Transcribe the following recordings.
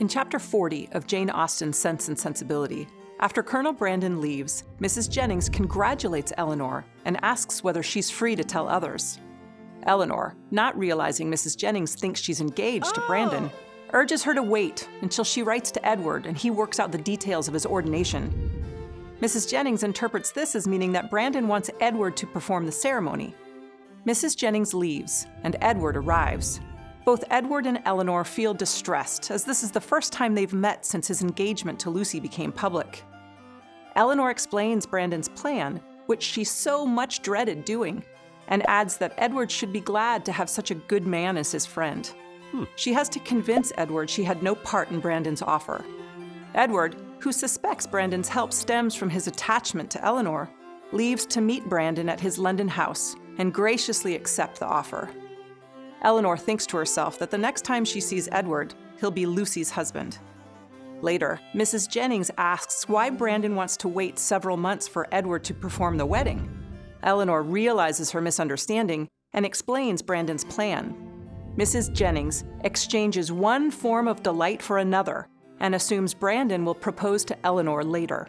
In Chapter 40 of Jane Austen's Sense and Sensibility, after Colonel Brandon leaves, Mrs. Jennings congratulates Elinor and asks whether she's free to tell others. Elinor, not realizing Mrs. Jennings thinks she's engaged to Brandon, urges her to wait until she writes to Edward and he works out the details of his ordination. Mrs. Jennings interprets this as meaning that Brandon wants Edward to perform the ceremony. Mrs. Jennings leaves, and Edward arrives. Both Edward and Elinor feel distressed, as this is the first time they've met since his engagement to Lucy became public. Elinor explains Brandon's plan, which she so much dreaded doing, and adds that Edward should be glad to have such a good man as his friend. She has to convince Edward she had no part in Brandon's offer. Edward, who suspects Brandon's help stems from his attachment to Elinor, leaves to meet Brandon at his London house and graciously accept the offer. Elinor thinks to herself that the next time she sees Edward, he'll be Lucy's husband. Later, Mrs. Jennings asks why Brandon wants to wait several months for Edward to perform the wedding. Elinor realizes her misunderstanding and explains Brandon's plan. Mrs. Jennings exchanges one form of delight for another and assumes Brandon will propose to Elinor later.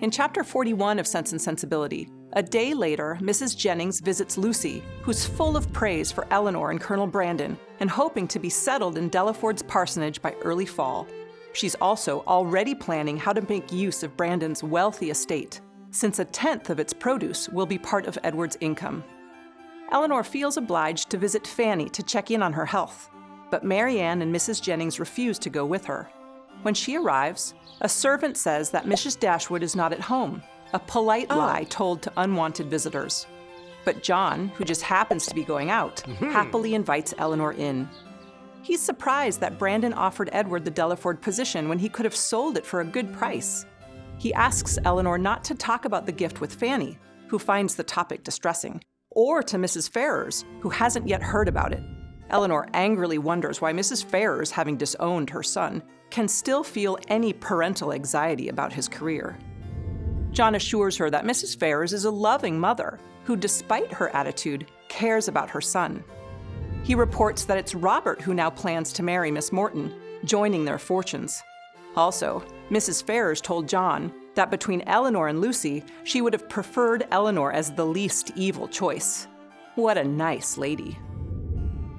In Chapter 41 of Sense and Sensibility, a day later, Mrs. Jennings visits Lucy, who's full of praise for Elinor and Colonel Brandon and hoping to be settled in Delaford's parsonage by early fall. She's also already planning how to make use of Brandon's wealthy estate, since 1/10 of its produce will be part of Edward's income. Elinor feels obliged to visit Fanny to check in on her health, but Marianne and Mrs. Jennings refuse to go with her. When she arrives, a servant says that Mrs. Dashwood is not at home, a polite lie told to unwanted visitors. But John, who just happens to be going out, happily invites Elinor in. He's surprised that Brandon offered Edward the Delaford position when he could have sold it for a good price. He asks Elinor not to talk about the gift with Fanny, who finds the topic distressing, or to Mrs. Ferrars, who hasn't yet heard about it. Elinor angrily wonders why Mrs. Ferrars, having disowned her son, can still feel any parental anxiety about his career. John assures her that Mrs. Ferrars is a loving mother who, despite her attitude, cares about her son. He reports that it's Robert who now plans to marry Miss Morton, joining their fortunes. Also, Mrs. Ferrars told John that between Elinor and Lucy, she would have preferred Elinor as the least evil choice. What a nice lady.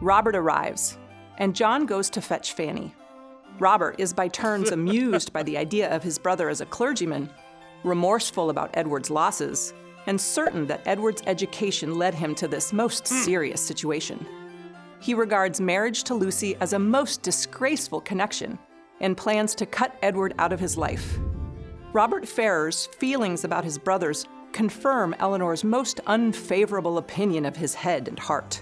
Robert arrives, and John goes to fetch Fanny. Robert is by turns amused by the idea of his brother as a clergyman, remorseful about Edward's losses, and certain that Edward's education led him to this most serious situation. He regards marriage to Lucy as a most disgraceful connection and plans to cut Edward out of his life. Robert Ferrars' feelings about his brothers confirm Elinor's most unfavorable opinion of his head and heart.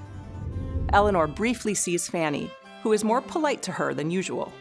Elinor briefly sees Fanny, who is more polite to her than usual.